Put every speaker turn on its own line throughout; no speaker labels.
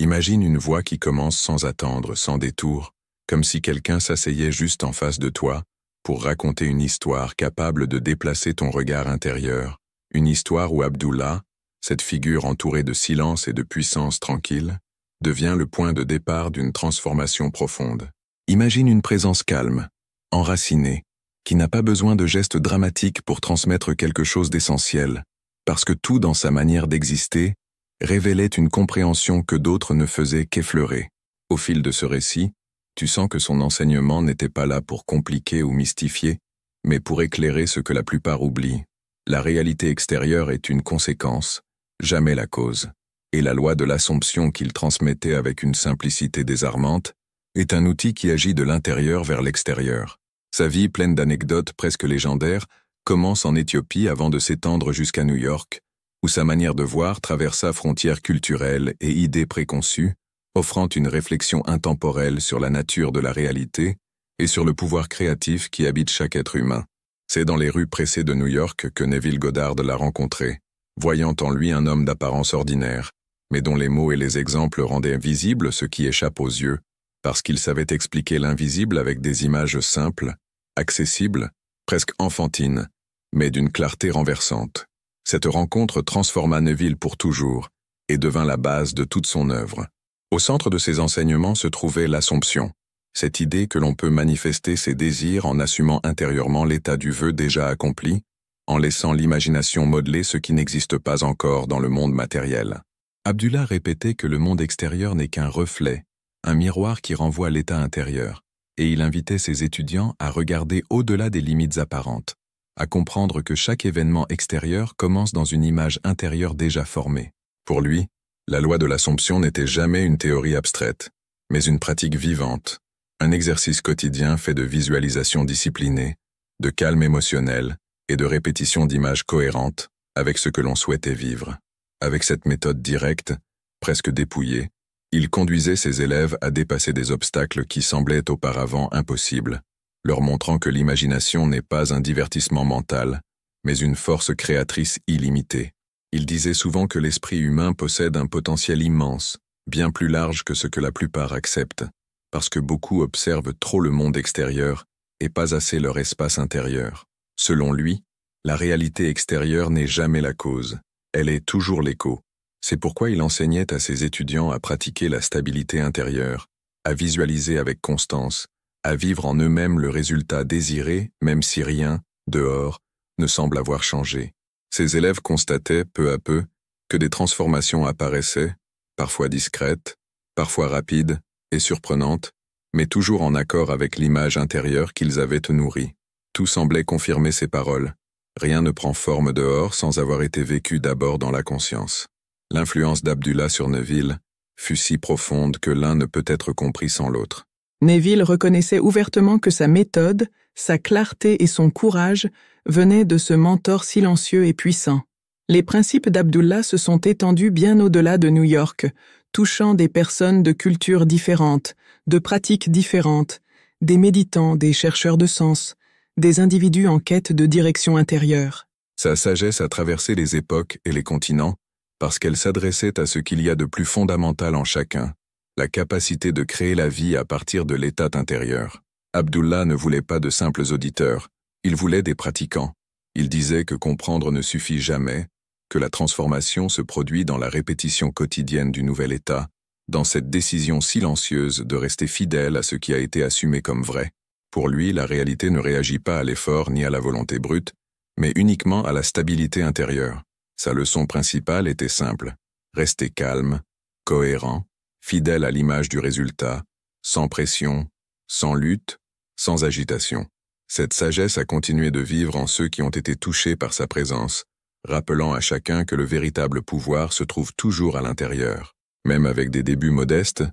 Imagine une voix qui commence sans attendre, sans détour, comme si quelqu'un s'asseyait juste en face de toi pour raconter une histoire capable de déplacer ton regard intérieur, une histoire où Abdullah, cette figure entourée de silence et de puissance tranquille, devient le point de départ d'une transformation profonde. Imagine une présence calme, enracinée, qui n'a pas besoin de gestes dramatiques pour transmettre quelque chose d'essentiel, parce que tout dans sa manière d'exister révélait une compréhension que d'autres ne faisaient qu'effleurer. Au fil de ce récit, tu sens que son enseignement n'était pas là pour compliquer ou mystifier, mais pour éclairer ce que la plupart oublient. La réalité extérieure est une conséquence, jamais la cause, et la loi de l'Assomption qu'il transmettait avec une simplicité désarmante est un outil qui agit de l'intérieur vers l'extérieur. Sa vie, pleine d'anecdotes presque légendaires, commence en Éthiopie avant de s'étendre jusqu'à New York, où sa manière de voir traversa frontières culturelles et idées préconçues, offrant une réflexion intemporelle sur la nature de la réalité et sur le pouvoir créatif qui habite chaque être humain. C'est dans les rues pressées de New York que Neville Goddard l'a rencontré, voyant en lui un homme d'apparence ordinaire, mais dont les mots et les exemples rendaient visible ce qui échappe aux yeux, parce qu'il savait expliquer l'invisible avec des images simples, accessibles, presque enfantines, mais d'une clarté renversante. Cette rencontre transforma Neville pour toujours et devint la base de toute son œuvre. Au centre de ses enseignements se trouvait l'Assomption, cette idée que l'on peut manifester ses désirs en assumant intérieurement l'état du vœu déjà accompli, en laissant l'imagination modeler ce qui n'existe pas encore dans le monde matériel. Abdullah répétait que le monde extérieur n'est qu'un reflet, un miroir qui renvoie à l'état intérieur, et il invitait ses étudiants à regarder au-delà des limites apparentes, à comprendre que chaque événement extérieur commence dans une image intérieure déjà formée. Pour lui, la loi de l'Assomption n'était jamais une théorie abstraite, mais une pratique vivante, un exercice quotidien fait de visualisation disciplinée, de calme émotionnel et de répétition d'images cohérentes avec ce que l'on souhaitait vivre. Avec cette méthode directe, presque dépouillée, il conduisait ses élèves à dépasser des obstacles qui semblaient auparavant impossibles, leur montrant que l'imagination n'est pas un divertissement mental, mais une force créatrice illimitée. Il disait souvent que l'esprit humain possède un potentiel immense, bien plus large que ce que la plupart acceptent, parce que beaucoup observent trop le monde extérieur et pas assez leur espace intérieur. Selon lui, la réalité extérieure n'est jamais la cause, elle est toujours l'écho. C'est pourquoi il enseignait à ses étudiants à pratiquer la stabilité intérieure, à visualiser avec constance, à vivre en eux-mêmes le résultat désiré, même si rien, dehors, ne semble avoir changé. Ses élèves constataient, peu à peu, que des transformations apparaissaient, parfois discrètes, parfois rapides et surprenantes, mais toujours en accord avec l'image intérieure qu'ils avaient nourrie. Tout semblait confirmer ses paroles. Rien ne prend forme dehors sans avoir été vécu d'abord dans la conscience. L'influence d'Abdullah sur Neville fut si profonde que l'un ne peut être compris sans l'autre.
Neville reconnaissait ouvertement que sa méthode, sa clarté et son courage venaient de ce mentor silencieux et puissant. Les principes d'Abdullah se sont étendus bien au-delà de New York, touchant des personnes de cultures différentes, de pratiques différentes, des méditants, des chercheurs de sens, des individus en quête de direction intérieure.
Sa sagesse a traversé les époques et les continents parce qu'elle s'adressait à ce qu'il y a de plus fondamental en chacun, la capacité de créer la vie à partir de l'état intérieur. Abdullah ne voulait pas de simples auditeurs, il voulait des pratiquants. Il disait que comprendre ne suffit jamais, que la transformation se produit dans la répétition quotidienne du nouvel état, dans cette décision silencieuse de rester fidèle à ce qui a été assumé comme vrai. Pour lui, la réalité ne réagit pas à l'effort ni à la volonté brute, mais uniquement à la stabilité intérieure. Sa leçon principale était simple, rester calme, cohérent, fidèle à l'image du résultat, sans pression, sans lutte, sans agitation. Cette sagesse a continué de vivre en ceux qui ont été touchés par sa présence, rappelant à chacun que le véritable pouvoir se trouve toujours à l'intérieur. Même avec des débuts modestes,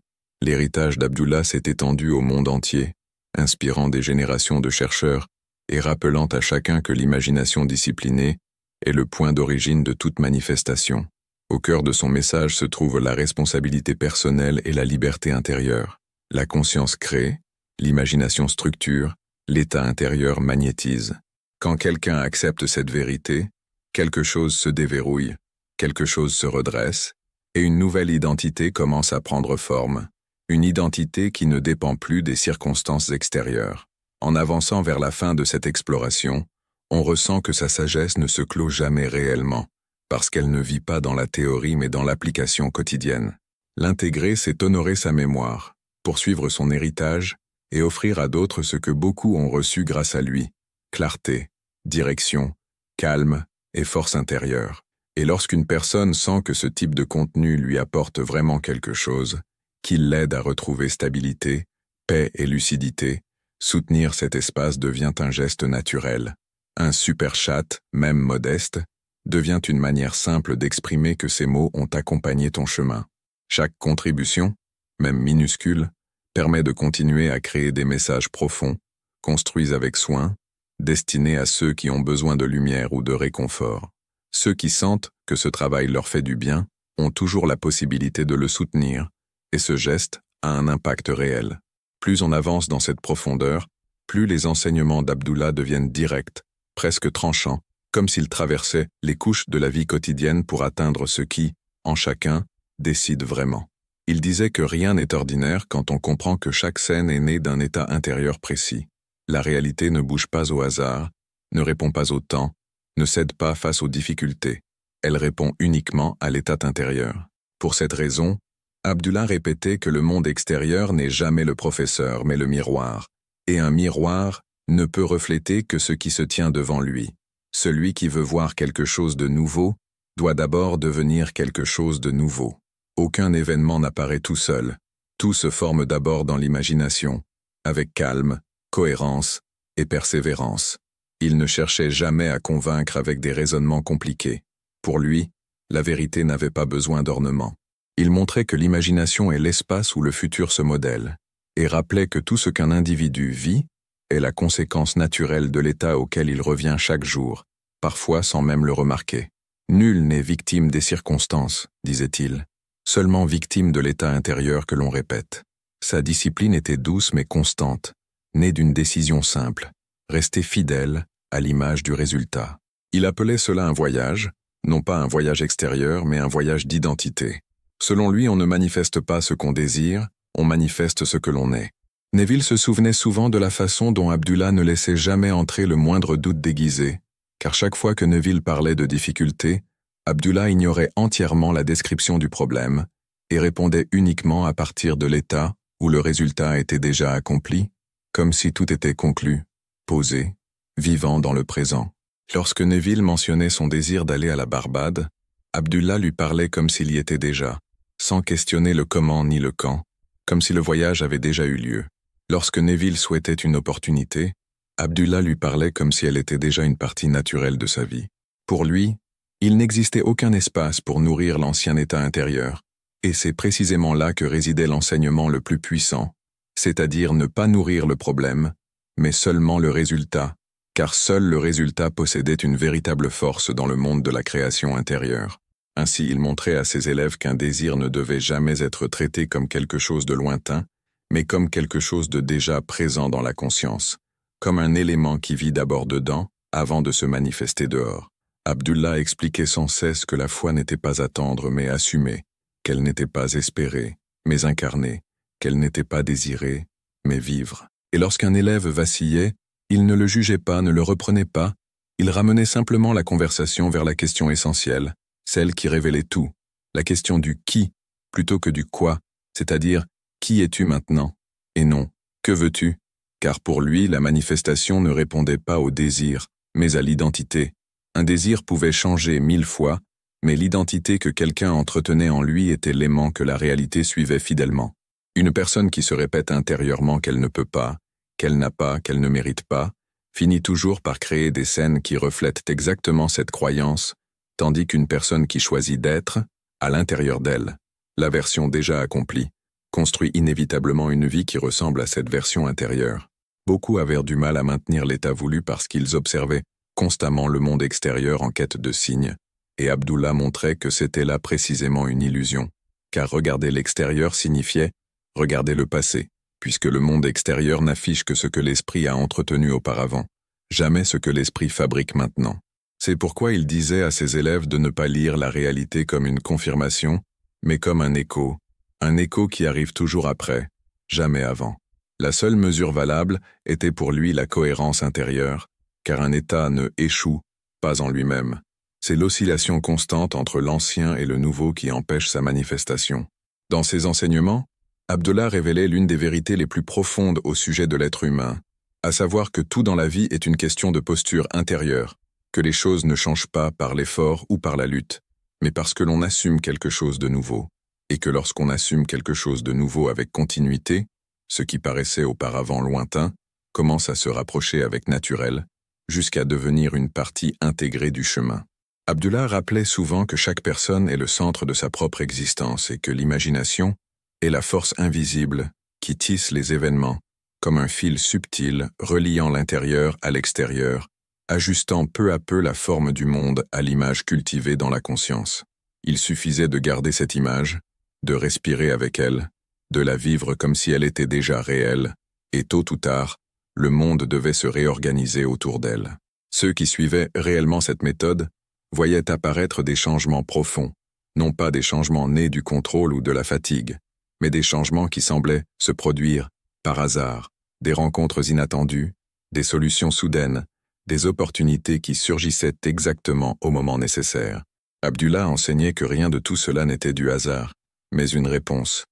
l'héritage d'Abdullah s'est étendu au monde entier, inspirant des générations de chercheurs et rappelant à chacun que l'imagination disciplinée est le point d'origine de toute manifestation. Au cœur de son message se trouve la responsabilité personnelle et la liberté intérieure. La conscience crée, l'imagination structure, l'état intérieur magnétise. Quand quelqu'un accepte cette vérité, quelque chose se déverrouille, quelque chose se redresse, et une nouvelle identité commence à prendre forme, une identité qui ne dépend plus des circonstances extérieures. En avançant vers la fin de cette exploration, on ressent que sa sagesse ne se clôt jamais réellement, parce qu'elle ne vit pas dans la théorie mais dans l'application quotidienne. L'intégrer, c'est honorer sa mémoire, poursuivre son héritage et offrir à d'autres ce que beaucoup ont reçu grâce à lui: clarté, direction, calme et force intérieure. Et lorsqu'une personne sent que ce type de contenu lui apporte vraiment quelque chose, qu'il l'aide à retrouver stabilité, paix et lucidité, soutenir cet espace devient un geste naturel. Un super chat, même modeste, devient une manière simple d'exprimer que ces mots ont accompagné ton chemin. Chaque contribution, même minuscule, permet de continuer à créer des messages profonds, construits avec soin, destinés à ceux qui ont besoin de lumière ou de réconfort. Ceux qui sentent que ce travail leur fait du bien ont toujours la possibilité de le soutenir, et ce geste a un impact réel. Plus on avance dans cette profondeur, plus les enseignements d'Abdullah deviennent directs, presque tranchants, comme s'ils traversaient les couches de la vie quotidienne pour atteindre ce qui, en chacun, décide vraiment. Il disait que rien n'est ordinaire quand on comprend que chaque scène est née d'un état intérieur précis. La réalité ne bouge pas au hasard, ne répond pas au temps, ne cède pas face aux difficultés. Elle répond uniquement à l'état intérieur. Pour cette raison, Abdullah répétait que le monde extérieur n'est jamais le professeur mais le miroir, et un miroir ne peut refléter que ce qui se tient devant lui. Celui qui veut voir quelque chose de nouveau doit d'abord devenir quelque chose de nouveau. Aucun événement n'apparaît tout seul. Tout se forme d'abord dans l'imagination, avec calme, cohérence et persévérance. Il ne cherchait jamais à convaincre avec des raisonnements compliqués. Pour lui, la vérité n'avait pas besoin d'ornement. Il montrait que l'imagination est l'espace où le futur se modèle, et rappelait que tout ce qu'un individu vit est la conséquence naturelle de l'état auquel il revient chaque jour, parfois sans même le remarquer. Nul n'est victime des circonstances, disait-il, seulement victime de l'état intérieur que l'on répète. Sa discipline était douce mais constante, née d'une décision simple, rester fidèle à l'image du résultat. Il appelait cela un voyage, non pas un voyage extérieur, mais un voyage d'identité. Selon lui, on ne manifeste pas ce qu'on désire, on manifeste ce que l'on est. Neville se souvenait souvent de la façon dont Abdullah ne laissait jamais entrer le moindre doute déguisé, car chaque fois que Neville parlait de difficultés, Abdullah ignorait entièrement la description du problème et répondait uniquement à partir de l'état où le résultat était déjà accompli, comme si tout était conclu, posé, vivant dans le présent. Lorsque Neville mentionnait son désir d'aller à la Barbade, Abdullah lui parlait comme s'il y était déjà, sans questionner le comment ni le quand, comme si le voyage avait déjà eu lieu. Lorsque Neville souhaitait une opportunité, Abdullah lui parlait comme si elle était déjà une partie naturelle de sa vie. Pour lui, il n'existait aucun espace pour nourrir l'ancien état intérieur, et c'est précisément là que résidait l'enseignement le plus puissant, c'est-à-dire ne pas nourrir le problème, mais seulement le résultat, car seul le résultat possédait une véritable force dans le monde de la création intérieure. Ainsi, il montrait à ses élèves qu'un désir ne devait jamais être traité comme quelque chose de lointain, mais comme quelque chose de déjà présent dans la conscience, comme un élément qui vit d'abord dedans, avant de se manifester dehors. Abdullah expliquait sans cesse que la foi n'était pas attendre mais assumer, qu'elle n'était pas espérer, mais incarner, qu'elle n'était pas désirer, mais vivre. Et lorsqu'un élève vacillait, il ne le jugeait pas, ne le reprenait pas, il ramenait simplement la conversation vers la question essentielle, celle qui révélait tout, la question du qui, plutôt que du quoi, c'est-à-dire « qui es-tu maintenant ?» et non « que veux-tu ?» car pour lui, la manifestation ne répondait pas au désir, mais à l'identité. Un désir pouvait changer 1000 fois, mais l'identité que quelqu'un entretenait en lui était l'aimant que la réalité suivait fidèlement. Une personne qui se répète intérieurement qu'elle ne peut pas, qu'elle n'a pas, qu'elle ne mérite pas, finit toujours par créer des scènes qui reflètent exactement cette croyance, tandis qu'une personne qui choisit d'être, à l'intérieur d'elle, la version déjà accomplie, construit inévitablement une vie qui ressemble à cette version intérieure. Beaucoup avaient du mal à maintenir l'état voulu parce qu'ils observaient constamment le monde extérieur en quête de signes, et Abdullah montrait que c'était là précisément une illusion, car regarder l'extérieur signifiait regarder le passé, puisque le monde extérieur n'affiche que ce que l'esprit a entretenu auparavant, jamais ce que l'esprit fabrique maintenant. C'est pourquoi il disait à ses élèves de ne pas lire la réalité comme une confirmation, mais comme un écho qui arrive toujours après, jamais avant. La seule mesure valable était pour lui la cohérence intérieure, car un état ne échoue pas en lui-même. C'est l'oscillation constante entre l'ancien et le nouveau qui empêche sa manifestation. Dans ses enseignements, Abdullah révélait l'une des vérités les plus profondes au sujet de l'être humain, à savoir que tout dans la vie est une question de posture intérieure, que les choses ne changent pas par l'effort ou par la lutte, mais parce que l'on assume quelque chose de nouveau, et que lorsqu'on assume quelque chose de nouveau avec continuité, ce qui paraissait auparavant lointain commence à se rapprocher avec naturel, jusqu'à devenir une partie intégrée du chemin. Abdullah rappelait souvent que chaque personne est le centre de sa propre existence et que l'imagination est la force invisible qui tisse les événements, comme un fil subtil reliant l'intérieur à l'extérieur, ajustant peu à peu la forme du monde à l'image cultivée dans la conscience. Il suffisait de garder cette image, de respirer avec elle, de la vivre comme si elle était déjà réelle, et tôt ou tard, le monde devait se réorganiser autour d'elle. Ceux qui suivaient réellement cette méthode voyaient apparaître des changements profonds, non pas des changements nés du contrôle ou de la fatigue, mais des changements qui semblaient se produire par hasard, des rencontres inattendues, des solutions soudaines, des opportunités qui surgissaient exactement au moment nécessaire. Abdullah enseignait que rien de tout cela n'était du hasard, mais une réponse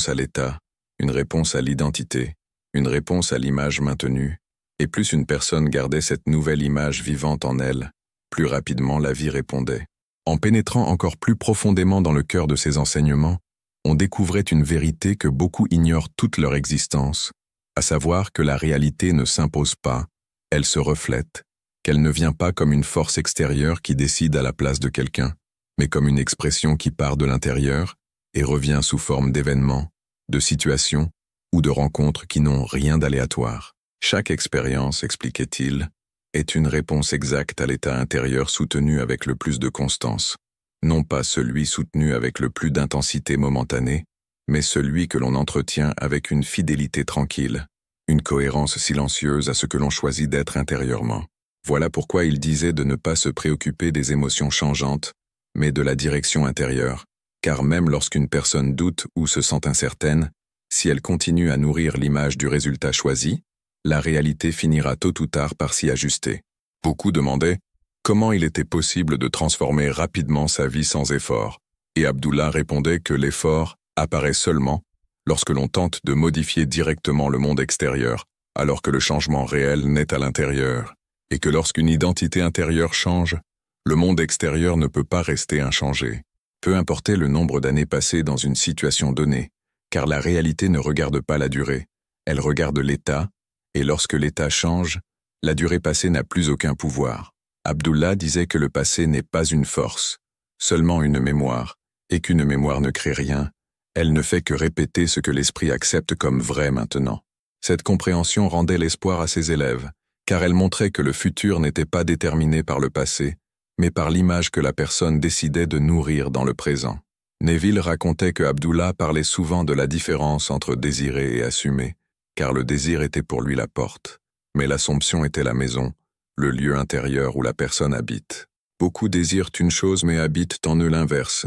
à l'état, une réponse à l'identité, une réponse à l'image maintenue, et plus une personne gardait cette nouvelle image vivante en elle, plus rapidement la vie répondait. En pénétrant encore plus profondément dans le cœur de ces enseignements, on découvrait une vérité que beaucoup ignorent toute leur existence, à savoir que la réalité ne s'impose pas, elle se reflète, qu'elle ne vient pas comme une force extérieure qui décide à la place de quelqu'un, mais comme une expression qui part de l'intérieur et revient sous forme d'événements, de situations ou de rencontres qui n'ont rien d'aléatoire. Chaque expérience, expliquait-il, est une réponse exacte à l'état intérieur soutenu avec le plus de constance, non pas celui soutenu avec le plus d'intensité momentanée, mais celui que l'on entretient avec une fidélité tranquille, une cohérence silencieuse à ce que l'on choisit d'être intérieurement. Voilà pourquoi il disait de ne pas se préoccuper des émotions changeantes, mais de la direction intérieure, car même lorsqu'une personne doute ou se sent incertaine, si elle continue à nourrir l'image du résultat choisi, la réalité finira tôt ou tard par s'y ajuster. Beaucoup demandaient comment il était possible de transformer rapidement sa vie sans effort, et Abdullah répondait que l'effort apparaît seulement lorsque l'on tente de modifier directement le monde extérieur, alors que le changement réel naît à l'intérieur, et que lorsqu'une identité intérieure change, le monde extérieur ne peut pas rester inchangé. Peu importait le nombre d'années passées dans une situation donnée, car la réalité ne regarde pas la durée, elle regarde l'état, et lorsque l'état change, la durée passée n'a plus aucun pouvoir. Abdullah disait que le passé n'est pas une force, seulement une mémoire, et qu'une mémoire ne crée rien, elle ne fait que répéter ce que l'esprit accepte comme vrai maintenant. Cette compréhension rendait l'espoir à ses élèves, car elle montrait que le futur n'était pas déterminé par le passé, mais par l'image que la personne décidait de nourrir dans le présent. Neville racontait que Abdullah parlait souvent de la différence entre désirer et assumer, car le désir était pour lui la porte, mais l'assomption était la maison, le lieu intérieur où la personne habite. Beaucoup désirent une chose mais habitent en eux l'inverse,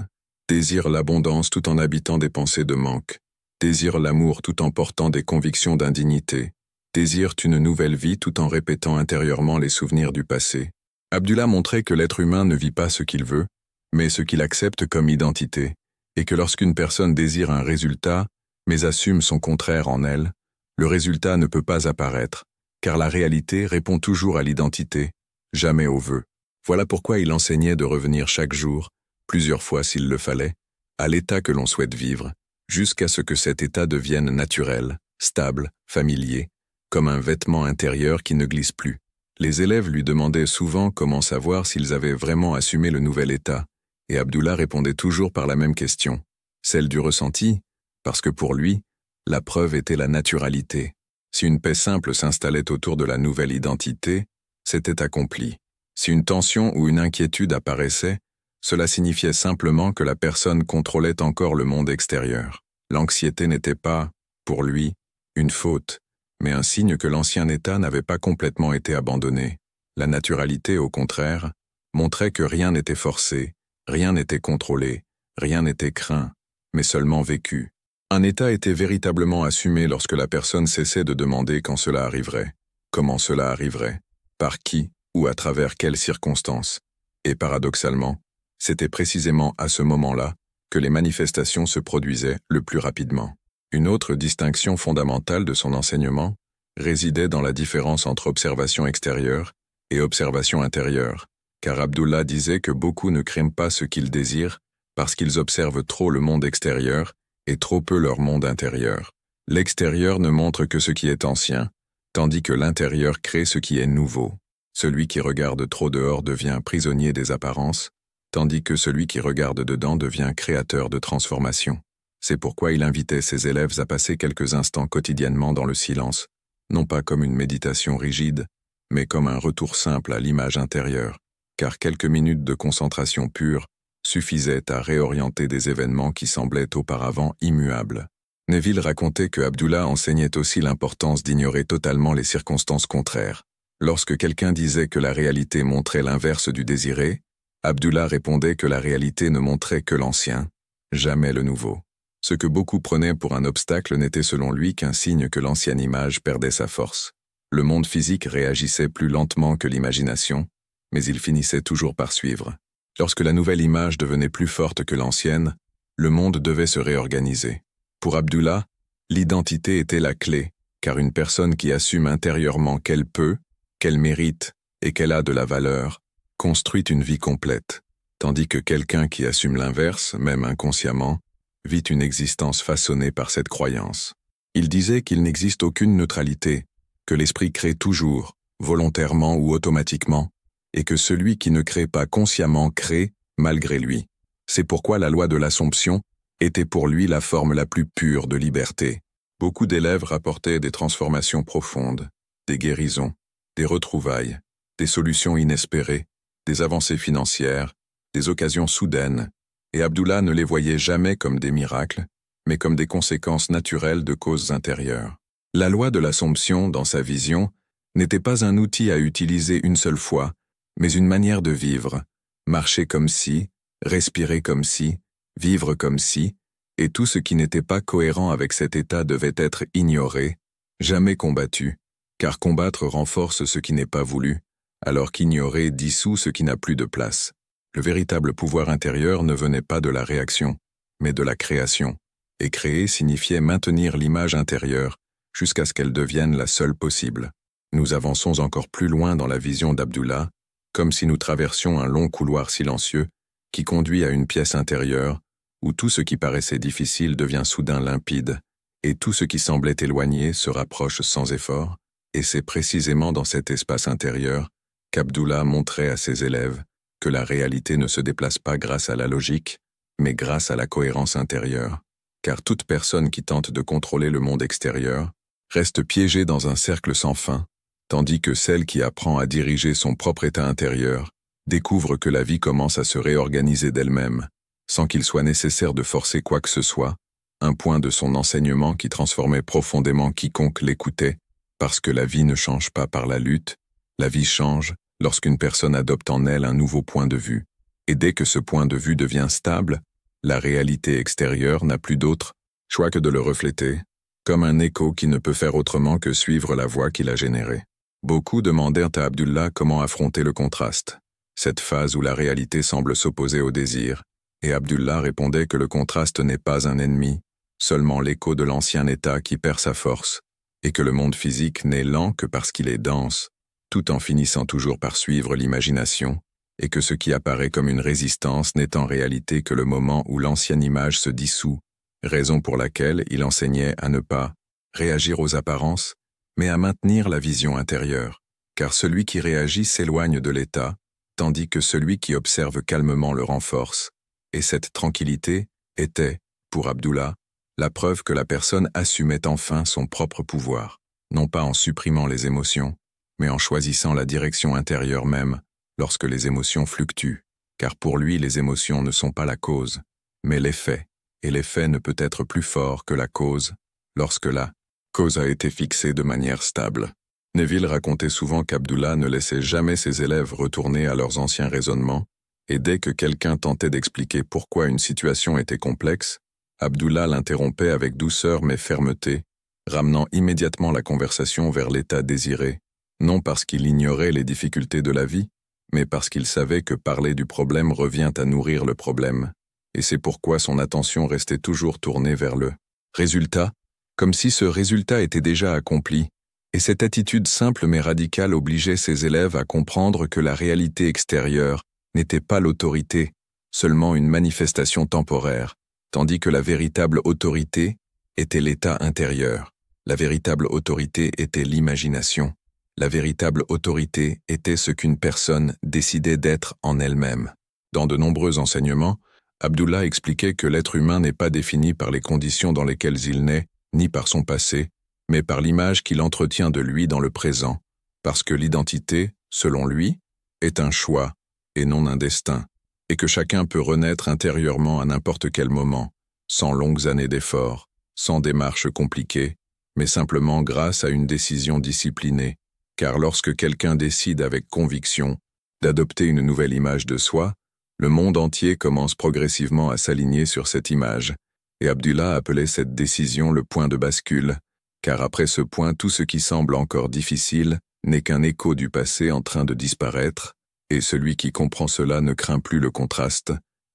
désirent l'abondance tout en habitant des pensées de manque, désirent l'amour tout en portant des convictions d'indignité, désirent une nouvelle vie tout en répétant intérieurement les souvenirs du passé. Abdullah montrait que l'être humain ne vit pas ce qu'il veut, mais ce qu'il accepte comme identité, et que lorsqu'une personne désire un résultat, mais assume son contraire en elle, le résultat ne peut pas apparaître, car la réalité répond toujours à l'identité, jamais au vœu. Voilà pourquoi il enseignait de revenir chaque jour, plusieurs fois s'il le fallait, à l'état que l'on souhaite vivre, jusqu'à ce que cet état devienne naturel, stable, familier, comme un vêtement intérieur qui ne glisse plus. Les élèves lui demandaient souvent comment savoir s'ils avaient vraiment assumé le nouvel état, et Abdullah répondait toujours par la même question, celle du ressenti, parce que pour lui, la preuve était la naturalité. Si une paix simple s'installait autour de la nouvelle identité, c'était accompli. Si une tension ou une inquiétude apparaissait, cela signifiait simplement que la personne contrôlait encore le monde extérieur. L'anxiété n'était pas, pour lui, une faute, mais un signe que l'ancien état n'avait pas complètement été abandonné. La naturalité, au contraire, montrait que rien n'était forcé, rien n'était contrôlé, Rien n'était craint, mais seulement vécu. Un état était véritablement assumé lorsque la personne cessait de demander quand cela arriverait, comment cela arriverait, par qui ou à travers quelles circonstances. Et paradoxalement, c'était précisément à ce moment-là que les manifestations se produisaient le plus rapidement. Une autre distinction fondamentale de son enseignement résidait dans la différence entre observation extérieure et observation intérieure, car Abdullah disait que beaucoup ne craignent pas ce qu'ils désirent parce qu'ils observent trop le monde extérieur et trop peu leur monde intérieur. L'extérieur ne montre que ce qui est ancien, tandis que l'intérieur crée ce qui est nouveau. Celui qui regarde trop dehors devient prisonnier des apparences, tandis que celui qui regarde dedans devient créateur de transformation. C'est pourquoi il invitait ses élèves à passer quelques instants quotidiennement dans le silence, non pas comme une méditation rigide, mais comme un retour simple à l'image intérieure, car quelques minutes de concentration pure suffisaient à réorienter des événements qui semblaient auparavant immuables. Neville racontait que Abdullah enseignait aussi l'importance d'ignorer totalement les circonstances contraires. Lorsque quelqu'un disait que la réalité montrait l'inverse du désiré, Abdullah répondait que la réalité ne montrait que l'ancien, jamais le nouveau. Ce que beaucoup prenaient pour un obstacle n'était selon lui qu'un signe que l'ancienne image perdait sa force. Le monde physique réagissait plus lentement que l'imagination, mais il finissait toujours par suivre. Lorsque la nouvelle image devenait plus forte que l'ancienne, le monde devait se réorganiser. Pour Abdullah, l'identité était la clé, car une personne qui assume intérieurement qu'elle peut, qu'elle mérite et qu'elle a de la valeur, construit une vie complète, tandis que quelqu'un qui assume l'inverse, même inconsciemment, vit une existence façonnée par cette croyance. Il disait qu'il n'existe aucune neutralité, que l'esprit crée toujours, volontairement ou automatiquement, et que celui qui ne crée pas consciemment crée malgré lui. C'est pourquoi la loi de l'Assomption était pour lui la forme la plus pure de liberté. Beaucoup d'élèves rapportaient des transformations profondes, des guérisons, des retrouvailles, des solutions inespérées, des avancées financières, des occasions soudaines, et Abdullah ne les voyait jamais comme des miracles, mais comme des conséquences naturelles de causes intérieures. La loi de l'Assomption, dans sa vision, n'était pas un outil à utiliser une seule fois, mais une manière de vivre, marcher comme si, respirer comme si, vivre comme si, et tout ce qui n'était pas cohérent avec cet état devait être ignoré, jamais combattu, car combattre renforce ce qui n'est pas voulu, alors qu'ignorer dissout ce qui n'a plus de place. Le véritable pouvoir intérieur ne venait pas de la réaction, mais de la création, et créer signifiait maintenir l'image intérieure jusqu'à ce qu'elle devienne la seule possible. Nous avançons encore plus loin dans la vision d'Abdullah, comme si nous traversions un long couloir silencieux qui conduit à une pièce intérieure où tout ce qui paraissait difficile devient soudain limpide, et tout ce qui semblait éloigné se rapproche sans effort, et c'est précisément dans cet espace intérieur qu'Abdullah montrait à ses élèves que la réalité ne se déplace pas grâce à la logique, mais grâce à la cohérence intérieure, car toute personne qui tente de contrôler le monde extérieur reste piégée dans un cercle sans fin, tandis que celle qui apprend à diriger son propre état intérieur découvre que la vie commence à se réorganiser d'elle-même, sans qu'il soit nécessaire de forcer quoi que ce soit, un point de son enseignement qui transformait profondément quiconque l'écoutait, parce que la vie ne change pas par la lutte, la vie change lorsqu'une personne adopte en elle un nouveau point de vue, et dès que ce point de vue devient stable, la réalité extérieure n'a plus d'autre choix que de le refléter, comme un écho qui ne peut faire autrement que suivre la voix qu'il a générée. Beaucoup demandèrent à Abdullah comment affronter le contraste, cette phase où la réalité semble s'opposer au désir, et Abdullah répondait que le contraste n'est pas un ennemi, seulement l'écho de l'ancien état qui perd sa force, et que le monde physique n'est lent que parce qu'il est dense, tout en finissant toujours par suivre l'imagination, et que ce qui apparaît comme une résistance n'est en réalité que le moment où l'ancienne image se dissout, raison pour laquelle il enseignait à ne pas réagir aux apparences, mais à maintenir la vision intérieure, car celui qui réagit s'éloigne de l'état, tandis que celui qui observe calmement le renforce, et cette tranquillité était, pour Abdullah, la preuve que la personne assumait enfin son propre pouvoir, non pas en supprimant les émotions, mais en choisissant la direction intérieure même, lorsque les émotions fluctuent, car pour lui les émotions ne sont pas la cause, mais l'effet, et l'effet ne peut être plus fort que la cause, lorsque la cause a été fixée de manière stable. Neville racontait souvent qu'Abdullah ne laissait jamais ses élèves retourner à leurs anciens raisonnements, Et dès que quelqu'un tentait d'expliquer pourquoi une situation était complexe, Abdullah l'interrompait avec douceur mais fermeté, ramenant immédiatement la conversation vers l'état désiré, non parce qu'il ignorait les difficultés de la vie, mais parce qu'il savait que parler du problème revient à nourrir le problème, et c'est pourquoi son attention restait toujours tournée vers le résultat, comme si ce résultat était déjà accompli, et cette attitude simple mais radicale obligeait ses élèves à comprendre que la réalité extérieure n'était pas l'autorité, seulement une manifestation temporaire, tandis que la véritable autorité était l'état intérieur. La véritable autorité était l'imagination. La véritable autorité était ce qu'une personne décidait d'être en elle-même. Dans de nombreux enseignements, Abdullah expliquait que l'être humain n'est pas défini par les conditions dans lesquelles il naît, ni par son passé, mais par l'image qu'il entretient de lui dans le présent, parce que l'identité, selon lui, est un choix et non un destin, et que chacun peut renaître intérieurement à n'importe quel moment, sans longues années d'efforts, sans démarches compliquées, mais simplement grâce à une décision disciplinée, car lorsque quelqu'un décide avec conviction d'adopter une nouvelle image de soi, le monde entier commence progressivement à s'aligner sur cette image, et Abdullah appelait cette décision le point de bascule, car après ce point tout ce qui semble encore difficile n'est qu'un écho du passé en train de disparaître, et celui qui comprend cela ne craint plus le contraste,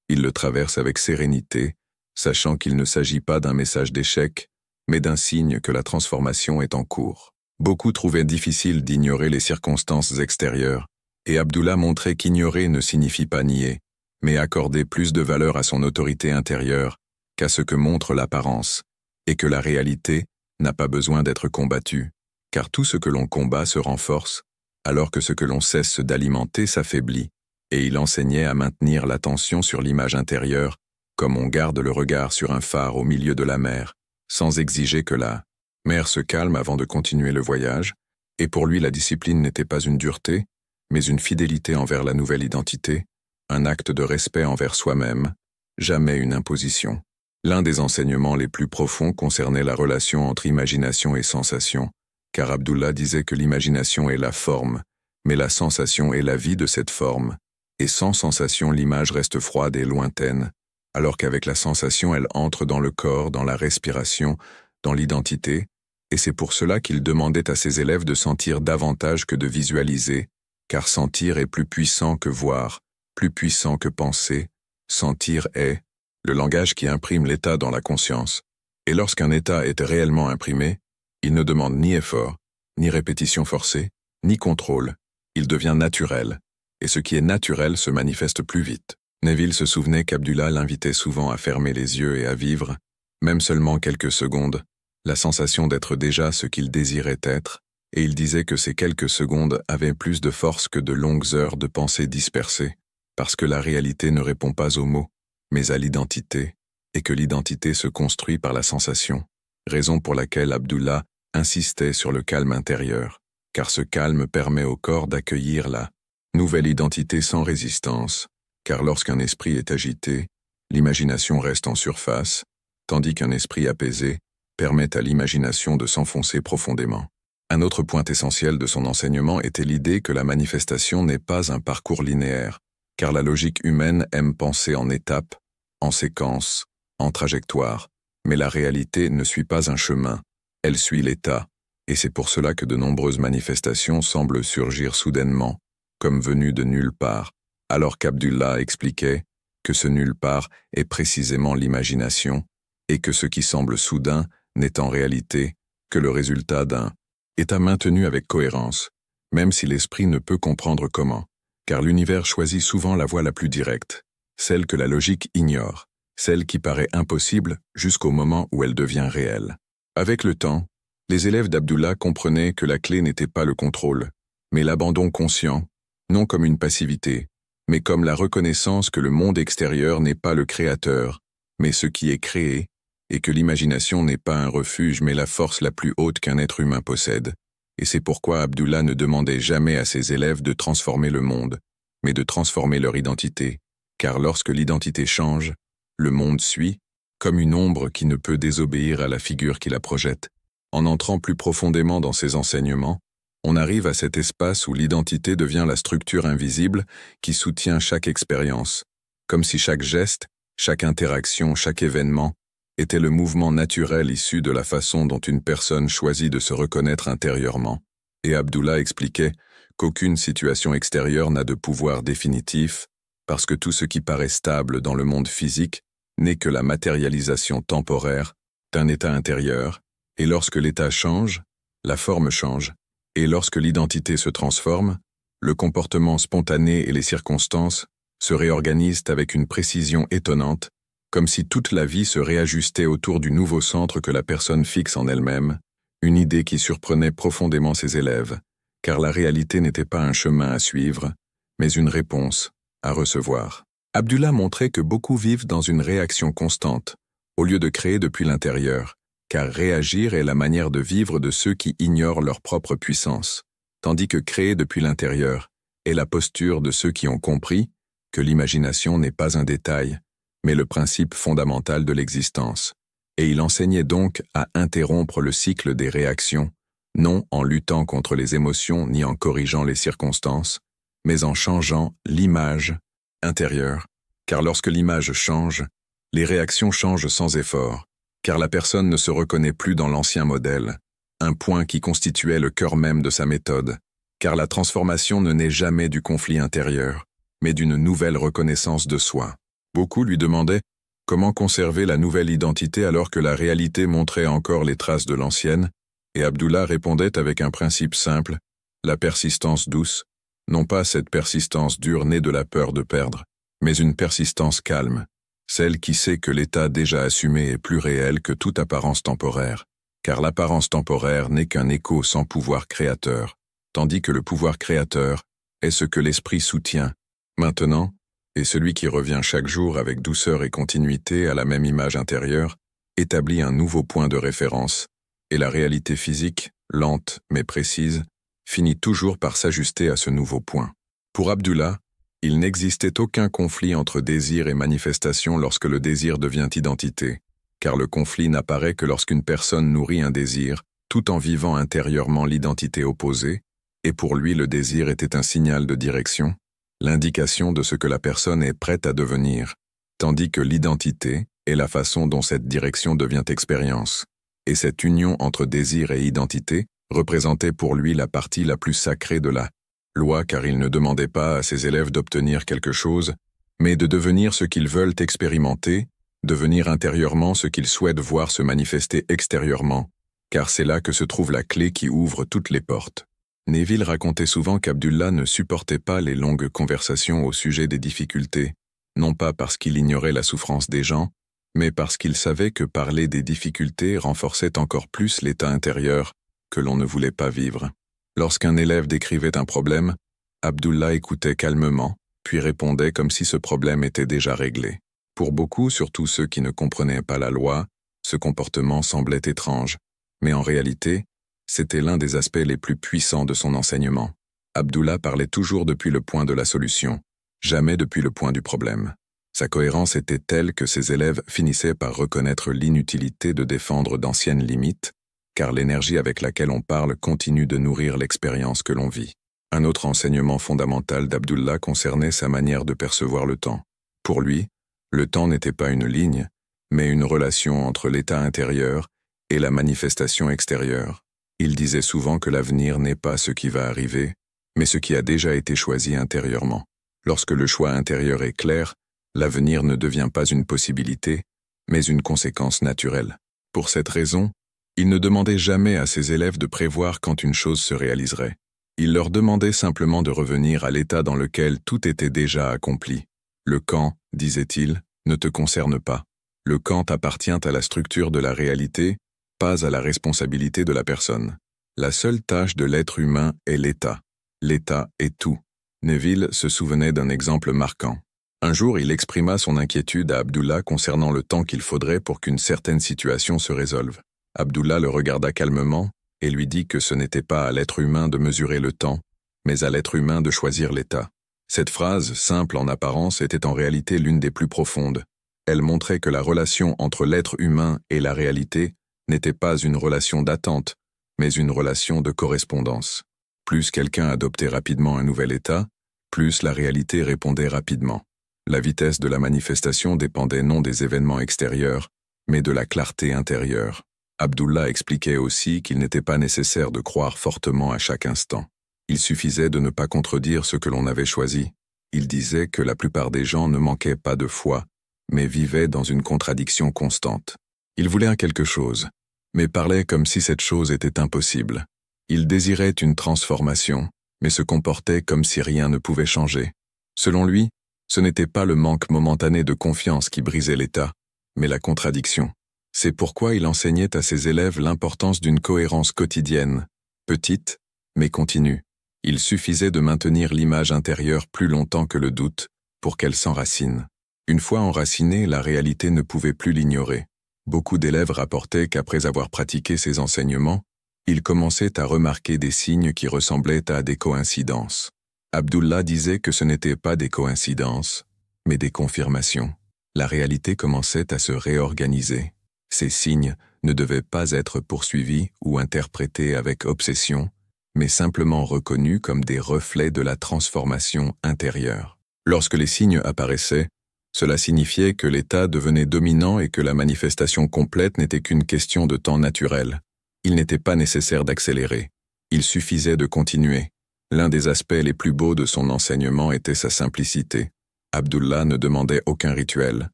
il le traverse avec sérénité, sachant qu'il ne s'agit pas d'un message d'échec, mais d'un signe que la transformation est en cours. Beaucoup trouvaient difficile d'ignorer les circonstances extérieures, et Abdullah montrait qu'ignorer ne signifie pas nier, mais accorder plus de valeur à son autorité intérieure qu'à ce que montre l'apparence, et que la réalité n'a pas besoin d'être combattue, car tout ce que l'on combat se renforce, alors que ce que l'on cesse d'alimenter s'affaiblit, et il enseignait à maintenir l'attention sur l'image intérieure, comme on garde le regard sur un phare au milieu de la mer, sans exiger que la mer se calme avant de continuer le voyage, et pour lui la discipline n'était pas une dureté, mais une fidélité envers la nouvelle identité, un acte de respect envers soi-même, jamais une imposition. L'un des enseignements les plus profonds concernait la relation entre imagination et sensation, car Abdullah disait que l'imagination est la forme, mais la sensation est la vie de cette forme, et sans sensation l'image reste froide et lointaine, alors qu'avec la sensation elle entre dans le corps, dans la respiration, dans l'identité, et c'est pour cela qu'il demandait à ses élèves de sentir davantage que de visualiser, car sentir est plus puissant que voir, plus puissant que penser, sentir est le langage qui imprime l'état dans la conscience, et lorsqu'un état est réellement imprimé, il ne demande ni effort, ni répétition forcée, ni contrôle, il devient naturel, et ce qui est naturel se manifeste plus vite. Neville se souvenait qu'Abdullah l'invitait souvent à fermer les yeux et à vivre, même seulement quelques secondes, la sensation d'être déjà ce qu'il désirait être, et il disait que ces quelques secondes avaient plus de force que de longues heures de pensée dispersée, parce que la réalité ne répond pas aux mots, mais à l'identité, et que l'identité se construit par la sensation, raison pour laquelle Abdullah insistait sur le calme intérieur, car ce calme permet au corps d'accueillir la nouvelle identité sans résistance, car lorsqu'un esprit est agité, l'imagination reste en surface, tandis qu'un esprit apaisé permet à l'imagination de s'enfoncer profondément. Un autre point essentiel de son enseignement était l'idée que la manifestation n'est pas un parcours linéaire, car la logique humaine aime penser en étapes, en séquences, en trajectoires, mais la réalité ne suit pas un chemin, elle suit l'état, et c'est pour cela que de nombreuses manifestations semblent surgir soudainement, comme venues de nulle part, alors qu'Abdullah expliquait que ce nulle part est précisément l'imagination, et que ce qui semble soudain n'est en réalité que le résultat d'un état maintenu avec cohérence, même si l'esprit ne peut comprendre comment, car l'univers choisit souvent la voie la plus directe, celle que la logique ignore, celle qui paraît impossible jusqu'au moment où elle devient réelle. Avec le temps, les élèves d'Abdullah comprenaient que la clé n'était pas le contrôle, mais l'abandon conscient, non comme une passivité, mais comme la reconnaissance que le monde extérieur n'est pas le créateur, mais ce qui est créé, et que l'imagination n'est pas un refuge mais la force la plus haute qu'un être humain possède. Et c'est pourquoi Abdullah ne demandait jamais à ses élèves de transformer le monde, mais de transformer leur identité, car lorsque l'identité change, le monde suit, comme une ombre qui ne peut désobéir à la figure qui la projette. En entrant plus profondément dans ses enseignements, On arrive à cet espace où l'identité devient la structure invisible qui soutient chaque expérience, comme si chaque geste, chaque interaction, chaque événement était le mouvement naturel issu de la façon dont une personne choisit de se reconnaître intérieurement. Et Abdullah expliquait qu'aucune situation extérieure n'a de pouvoir définitif, parce que tout ce qui paraît stable dans le monde physique n'est que la matérialisation temporaire d'un état intérieur, et lorsque l'état change, la forme change, et lorsque l'identité se transforme, le comportement spontané et les circonstances se réorganisent avec une précision étonnante, comme si toute la vie se réajustait autour du nouveau centre que la personne fixe en elle-même, une idée qui surprenait profondément ses élèves, car la réalité n'était pas un chemin à suivre, mais une réponse à recevoir. Abdullah montrait que beaucoup vivent dans une réaction constante, au lieu de créer depuis l'intérieur, car réagir est la manière de vivre de ceux qui ignorent leur propre puissance, tandis que créer depuis l'intérieur est la posture de ceux qui ont compris que l'imagination n'est pas un détail, mais le principe fondamental de l'existence. Et il enseignait donc à interrompre le cycle des réactions, non en luttant contre les émotions ni en corrigeant les circonstances, mais en changeant l'image intérieure, car lorsque l'image change, les réactions changent sans effort, car la personne ne se reconnaît plus dans l'ancien modèle, un point qui constituait le cœur même de sa méthode, car la transformation ne naît jamais du conflit intérieur, mais d'une nouvelle reconnaissance de soi. Beaucoup lui demandaient comment conserver la nouvelle identité alors que la réalité montrait encore les traces de l'ancienne, et Abdullah répondait avec un principe simple, la persistance douce, non pas cette persistance dure née de la peur de perdre, mais une persistance calme, celle qui sait que l'état déjà assumé est plus réel que toute apparence temporaire, car l'apparence temporaire n'est qu'un écho sans pouvoir créateur, tandis que le pouvoir créateur est ce que l'esprit soutient, maintenant, et celui qui revient chaque jour avec douceur et continuité à la même image intérieure, établit un nouveau point de référence, et la réalité physique, lente mais précise, finit toujours par s'ajuster à ce nouveau point. Pour Abdullah, il n'existait aucun conflit entre désir et manifestation lorsque le désir devient identité, car le conflit n'apparaît que lorsqu'une personne nourrit un désir, tout en vivant intérieurement l'identité opposée, et pour lui le désir était un signal de direction, l'indication de ce que la personne est prête à devenir, tandis que l'identité est la façon dont cette direction devient expérience. Et cette union entre désir et identité représentait pour lui la partie la plus sacrée de la loi, car il ne demandait pas à ses élèves d'obtenir quelque chose, mais de devenir ce qu'ils veulent expérimenter, devenir intérieurement ce qu'ils souhaitent voir se manifester extérieurement, car c'est là que se trouve la clé qui ouvre toutes les portes. Neville racontait souvent qu'Abdullah ne supportait pas les longues conversations au sujet des difficultés, non pas parce qu'il ignorait la souffrance des gens, mais parce qu'il savait que parler des difficultés renforçait encore plus l'état intérieur que l'on ne voulait pas vivre. Lorsqu'un élève décrivait un problème, Abdullah écoutait calmement, puis répondait comme si ce problème était déjà réglé. Pour beaucoup, surtout ceux qui ne comprenaient pas la loi, ce comportement semblait étrange, mais en réalité, c'était l'un des aspects les plus puissants de son enseignement. Abdullah parlait toujours depuis le point de la solution, jamais depuis le point du problème. Sa cohérence était telle que ses élèves finissaient par reconnaître l'inutilité de défendre d'anciennes limites, car l'énergie avec laquelle on parle continue de nourrir l'expérience que l'on vit. Un autre enseignement fondamental d'Abdullah concernait sa manière de percevoir le temps. Pour lui, le temps n'était pas une ligne, mais une relation entre l'état intérieur et la manifestation extérieure. Il disait souvent que l'avenir n'est pas ce qui va arriver, mais ce qui a déjà été choisi intérieurement. Lorsque le choix intérieur est clair, l'avenir ne devient pas une possibilité, mais une conséquence naturelle. Pour cette raison, il ne demandait jamais à ses élèves de prévoir quand une chose se réaliserait. Il leur demandait simplement de revenir à l'état dans lequel tout était déjà accompli. Le quand, disait-il, ne te concerne pas. Le quand appartient à la structure de la réalité, pas à la responsabilité de la personne. La seule tâche de l'être humain est l'état. L'état est tout. Neville se souvenait d'un exemple marquant. Un jour, il exprima son inquiétude à Abdullah concernant le temps qu'il faudrait pour qu'une certaine situation se résolve. Abdullah le regarda calmement et lui dit que ce n'était pas à l'être humain de mesurer le temps, mais à l'être humain de choisir l'état. Cette phrase, simple en apparence, était en réalité l'une des plus profondes. Elle montrait que la relation entre l'être humain et la réalité n'était pas une relation d'attente, mais une relation de correspondance. Plus quelqu'un adoptait rapidement un nouvel état, plus la réalité répondait rapidement. La vitesse de la manifestation dépendait non des événements extérieurs, mais de la clarté intérieure. Abdullah expliquait aussi qu'il n'était pas nécessaire de croire fortement à chaque instant. Il suffisait de ne pas contredire ce que l'on avait choisi. Il disait que la plupart des gens ne manquaient pas de foi, mais vivaient dans une contradiction constante. Ils voulaient quelque chose, mais parlaient comme si cette chose était impossible. Ils désiraient une transformation, mais se comportaient comme si rien ne pouvait changer. Selon lui, ce n'était pas le manque momentané de confiance qui brisait l'état, mais la contradiction. C'est pourquoi il enseignait à ses élèves l'importance d'une cohérence quotidienne, petite, mais continue. Il suffisait de maintenir l'image intérieure plus longtemps que le doute, pour qu'elle s'enracine. Une fois enracinée, la réalité ne pouvait plus l'ignorer. Beaucoup d'élèves rapportaient qu'après avoir pratiqué ces enseignements, ils commençaient à remarquer des signes qui ressemblaient à des coïncidences. Abdullah disait que ce n'étaient pas des coïncidences, mais des confirmations. La réalité commençait à se réorganiser. Ces signes ne devaient pas être poursuivis ou interprétés avec obsession, mais simplement reconnus comme des reflets de la transformation intérieure. Lorsque les signes apparaissaient, cela signifiait que l'état devenait dominant et que la manifestation complète n'était qu'une question de temps naturel. Il n'était pas nécessaire d'accélérer. Il suffisait de continuer. L'un des aspects les plus beaux de son enseignement était sa simplicité. Abdullah ne demandait aucun rituel,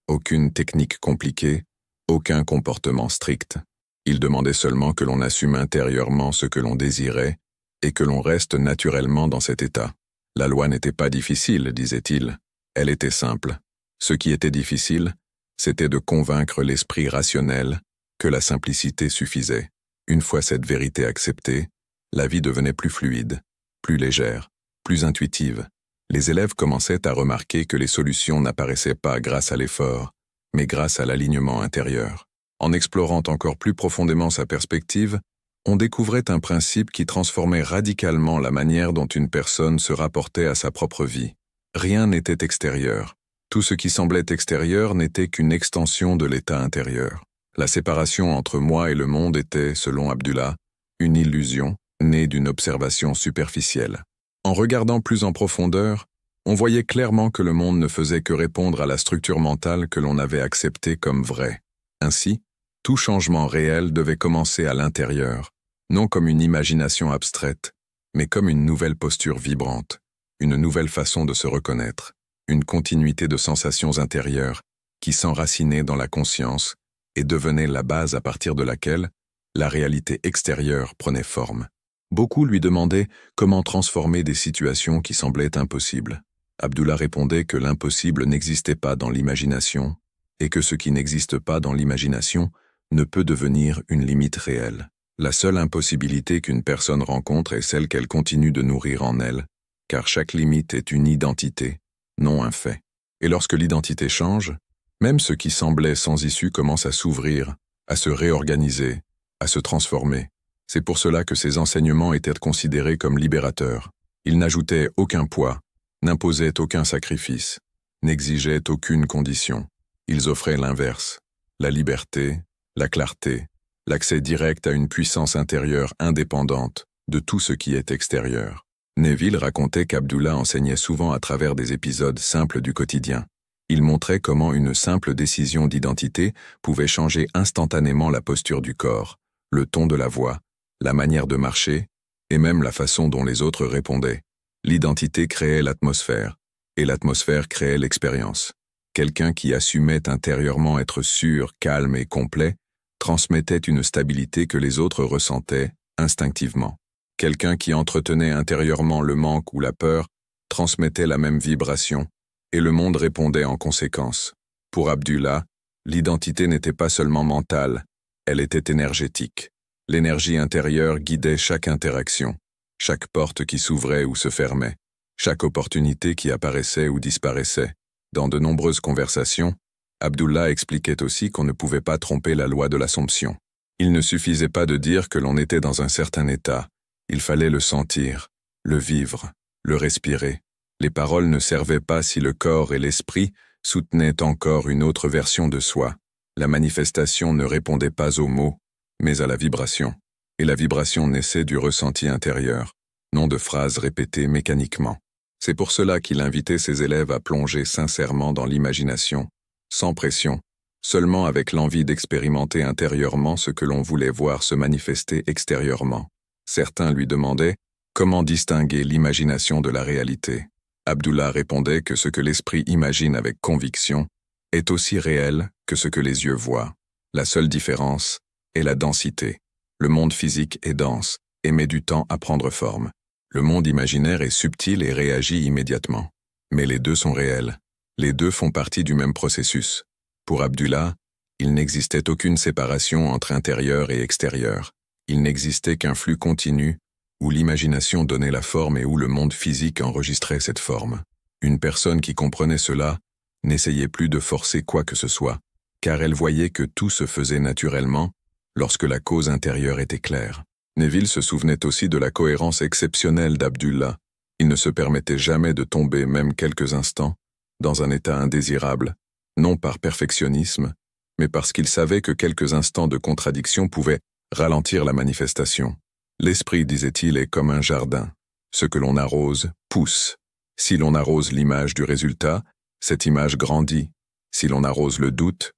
aucune technique compliquée, aucun comportement strict. Il demandait seulement que l'on assume intérieurement ce que l'on désirait et que l'on reste naturellement dans cet état. La loi n'était pas difficile, disait-il. Elle était simple. Ce qui était difficile, c'était de convaincre l'esprit rationnel que la simplicité suffisait. Une fois cette vérité acceptée, la vie devenait plus fluide, plus légère, plus intuitive. Les élèves commençaient à remarquer que les solutions n'apparaissaient pas grâce à l'effort, mais grâce à l'alignement intérieur. En explorant encore plus profondément sa perspective, on découvrait un principe qui transformait radicalement la manière dont une personne se rapportait à sa propre vie. Rien n'était extérieur. Tout ce qui semblait extérieur n'était qu'une extension de l'état intérieur. La séparation entre moi et le monde était, selon Abdullah, une illusion née d'une observation superficielle. En regardant plus en profondeur, on voyait clairement que le monde ne faisait que répondre à la structure mentale que l'on avait acceptée comme vraie. Ainsi, tout changement réel devait commencer à l'intérieur, non comme une imagination abstraite, mais comme une nouvelle posture vibrante, une nouvelle façon de se reconnaître, une continuité de sensations intérieures qui s'enracinaient dans la conscience et devenait la base à partir de laquelle la réalité extérieure prenait forme. Beaucoup lui demandaient comment transformer des situations qui semblaient impossibles. Abdullah répondait que l'impossible n'existait pas dans l'imagination et que ce qui n'existe pas dans l'imagination ne peut devenir une limite réelle. La seule impossibilité qu'une personne rencontre est celle qu'elle continue de nourrir en elle, car chaque limite est une identité, non un fait. Et lorsque l'identité change, même ce qui semblait sans issue commence à s'ouvrir, à se réorganiser, à se transformer. C'est pour cela que ces enseignements étaient considérés comme libérateurs. Ils n'ajoutaient aucun poids, n'imposaient aucun sacrifice, n'exigeaient aucune condition. Ils offraient l'inverse, la liberté, la clarté, l'accès direct à une puissance intérieure indépendante de tout ce qui est extérieur. Neville racontait qu'Abdullah enseignait souvent à travers des épisodes simples du quotidien. Il montrait comment une simple décision d'identité pouvait changer instantanément la posture du corps, le ton de la voix, la manière de marcher, et même la façon dont les autres répondaient. L'identité créait l'atmosphère, et l'atmosphère créait l'expérience. Quelqu'un qui assumait intérieurement être sûr, calme et complet, transmettait une stabilité que les autres ressentaient instinctivement. Quelqu'un qui entretenait intérieurement le manque ou la peur transmettait la même vibration, et le monde répondait en conséquence. Pour Abdullah, l'identité n'était pas seulement mentale, elle était énergétique. L'énergie intérieure guidait chaque interaction, chaque porte qui s'ouvrait ou se fermait, chaque opportunité qui apparaissait ou disparaissait. Dans de nombreuses conversations, Abdullah expliquait aussi qu'on ne pouvait pas tromper la loi de l'Assomption. Il ne suffisait pas de dire que l'on était dans un certain état, il fallait le sentir, le vivre, le respirer. Les paroles ne servaient pas si le corps et l'esprit soutenaient encore une autre version de soi. La manifestation ne répondait pas aux mots, mais à la vibration. Et la vibration naissait du ressenti intérieur, non de phrases répétées mécaniquement. C'est pour cela qu'il invitait ses élèves à plonger sincèrement dans l'imagination, sans pression, seulement avec l'envie d'expérimenter intérieurement ce que l'on voulait voir se manifester extérieurement. Certains lui demandaient comment distinguer l'imagination de la réalité. Abdullah répondait que ce que l'esprit imagine avec conviction est aussi réel que ce que les yeux voient. La seule différence est la densité. Le monde physique est dense et met du temps à prendre forme. Le monde imaginaire est subtil et réagit immédiatement. Mais les deux sont réels. Les deux font partie du même processus. Pour Abdullah, il n'existait aucune séparation entre intérieur et extérieur. Il n'existait qu'un flux continu où l'imagination donnait la forme et où le monde physique enregistrait cette forme. Une personne qui comprenait cela n'essayait plus de forcer quoi que ce soit, car elle voyait que tout se faisait naturellement lorsque la cause intérieure était claire. Neville se souvenait aussi de la cohérence exceptionnelle d'Abdullah. Il ne se permettait jamais de tomber, même quelques instants, dans un état indésirable, non par perfectionnisme, mais parce qu'il savait que quelques instants de contradiction pouvaient ralentir la manifestation. L'esprit, disait-il, est comme un jardin. Ce que l'on arrose pousse. Si l'on arrose l'image du résultat, cette image grandit. Si l'on arrose le doute